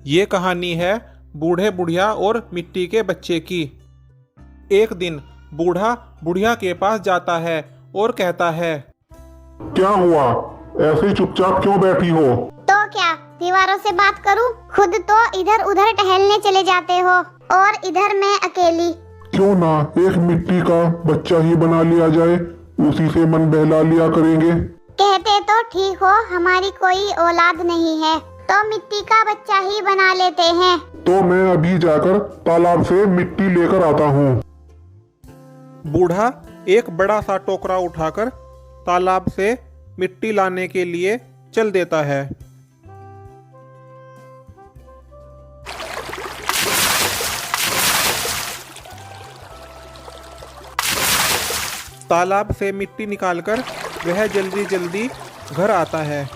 ये कहानी है बूढ़े बुढ़िया और मिट्टी के बच्चे की। एक दिन बूढ़ा बुढ़िया के पास जाता है और कहता है, क्या हुआ, ऐसे चुपचाप क्यों बैठी हो? तो क्या दीवारों से बात करूं? खुद तो इधर उधर टहलने चले जाते हो और इधर मैं अकेली। क्यों ना एक मिट्टी का बच्चा ही बना लिया जाए, उसी से मन बहला लिया करेंगे। कहते तो ठीक हो, हमारी कोई औलाद नहीं है तो मिट्टी का बच्चा ही बना लेते हैं। तो मैं अभी जाकर तालाब से मिट्टी लेकर आता हूँ। बूढ़ा एक बड़ा सा टोकरा उठाकर तालाब से मिट्टी लाने के लिए चल देता है। तालाब से मिट्टी निकालकर वह जल्दी जल्दी घर आता है।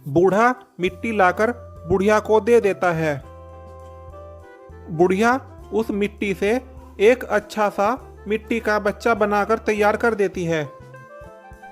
बूढ़ा मिट्टी लाकर बुढ़िया को दे देता है। बुढ़िया उस मिट्टी से एक अच्छा सा मिट्टी का बच्चा बनाकर तैयार कर देती है।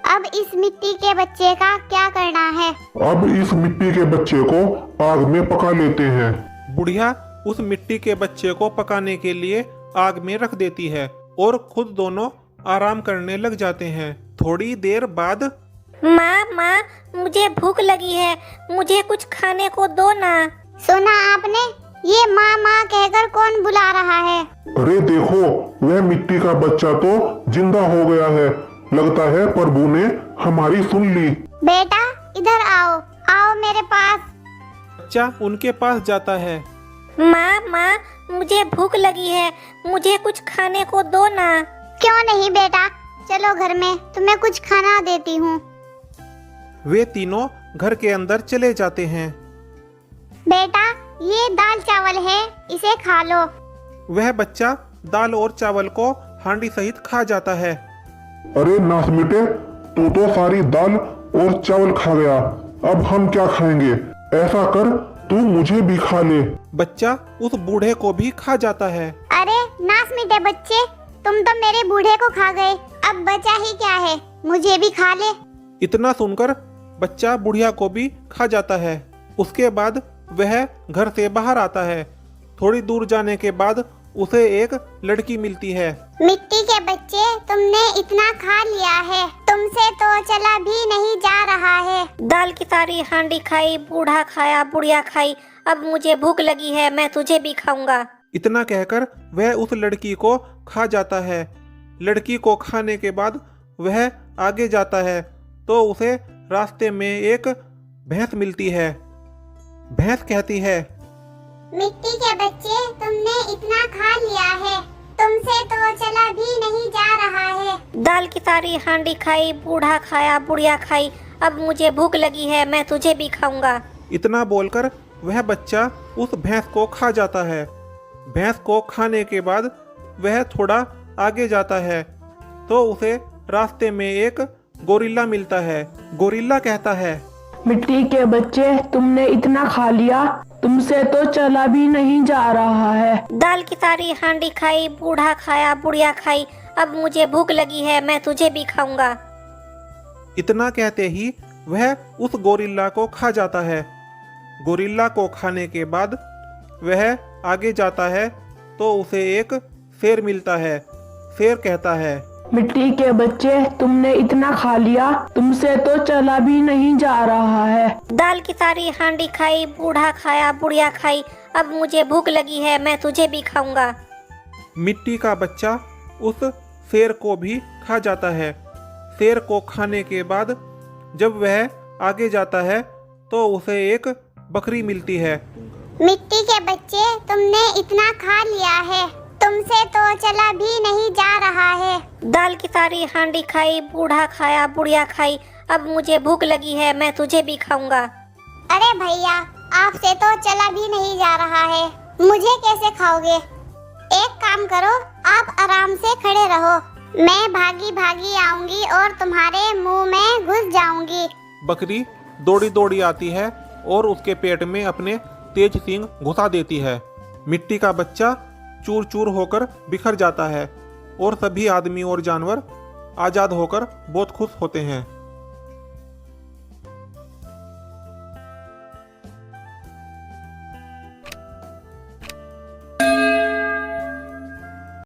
अब इस मिट्टी के बच्चे का क्या करना है? अब इस मिट्टी के बच्चे को आग में पका लेते हैं। बुढ़िया उस मिट्टी के बच्चे को पकाने के लिए आग में रख देती है और खुद दोनों आराम करने लग जाते हैं। थोड़ी देर बाद, माँ, मुझे भूख लगी है, मुझे कुछ खाने को दो ना। सुना आपने? ये माँ कहकर कौन बुला रहा है? अरे देखो, वह मिट्टी का बच्चा तो जिंदा हो गया है। लगता है प्रभु ने हमारी सुन ली। बेटा इधर आओ, आओ मेरे पास। बच्चा उनके पास जाता है। माँ, मुझे भूख लगी है, मुझे कुछ खाने को दो ना। क्यों नहीं बेटा, चलो घर में तुम्हें कुछ खाना देती हूँ। वे तीनों घर के अंदर चले जाते हैं। बेटा ये दाल चावल है, इसे खा लो। वह बच्चा दाल और चावल को हांडी सहित खा जाता है। अरे नास मिटे, तू तो सारी दाल और चावल खा गया, अब हम क्या खाएंगे? ऐसा कर, तू मुझे भी खा ले। बच्चा उस बूढ़े को भी खा जाता है। अरे नास मिटे बच्चे, तुम तो मेरे बूढ़े को खा गए, अब बचा ही क्या है, मुझे भी खा ले। इतना सुनकर बच्चा बुढ़िया को भी खा जाता है। उसके बाद वह घर से बाहर आता है। थोड़ी दूर जाने के बाद उसे एक लड़की मिलती है। मिट्टी के बच्चे, तुमने इतना खा लिया है, तुमसे तो चला भी नहीं जा रहा है। दाल की सारी हांडी खाई, बूढ़ा खाया, बुढ़िया खाई, अब मुझे भूख लगी है, मैं तुझे भी खाऊंगा। इतना कहकर वह उस लड़की को खा जाता है। लड़की को खाने के बाद वह आगे जाता है तो उसे रास्ते में एक भैंस मिलती है। भैंस कहती है, मिट्टी के बच्चे, तुमने इतना खा लिया है, तुमसे तो चला भी नहीं जा रहा है। दाल की सारी हांडी खाई, बूढ़ा खाया, बुढ़िया खाई, अब मुझे भूख लगी है, मैं तुझे भी खाऊंगा। इतना बोलकर वह बच्चा उस भैंस को खा जाता है। भैंस को खाने के बाद वह थोड़ा आगे जाता है तो उसे रास्ते में एक गोरिल्ला मिलता है। गोरिल्ला कहता है, मिट्टी के बच्चे, तुमने इतना खा लिया, तुमसे तो चला भी नहीं जा रहा है। दाल की सारी हांडी खाई, बूढ़ा खाया, बुढ़िया खाई, अब मुझे भूख लगी है, मैं तुझे भी खाऊंगा। इतना कहते ही वह उस गोरिल्ला को खा जाता है। गोरिल्ला को खाने के बाद वह आगे जाता है तो उसे एक शेर मिलता है। शेर कहता है, मिट्टी के बच्चे, तुमने इतना खा लिया, तुमसे तो चला भी नहीं जा रहा है। दाल की सारी हांडी खाई, बूढ़ा खाया, बुढ़िया खाई, अब मुझे भूख लगी है, मैं तुझे भी खाऊंगा। मिट्टी का बच्चा उस शेर को भी खा जाता है। शेर को खाने के बाद जब वह आगे जाता है तो उसे एक बकरी मिलती है। मिट्टी के बच्चे, तुमने इतना खा लिया है, तुमसे तो चला भी नहीं जा रहा है। दाल की सारी हांडी खाई, बूढ़ा खाया, बुढ़िया खाई, अब मुझे भूख लगी है, मैं तुझे भी खाऊंगा। अरे भैया, आपसे तो चला भी नहीं जा रहा है, मुझे कैसे खाओगे? एक काम करो, आप आराम से खड़े रहो, मैं भागी भागी आऊंगी और तुम्हारे मुंह में घुस जाऊंगी। बकरी दौड़ी दौड़ी आती है और उसके पेट में अपने तेज सींग घुसा देती है। मिट्टी का बच्चा चूर चूर होकर बिखर जाता है और सभी आदमी और जानवर आज़ाद होकर बहुत खुश होते हैं।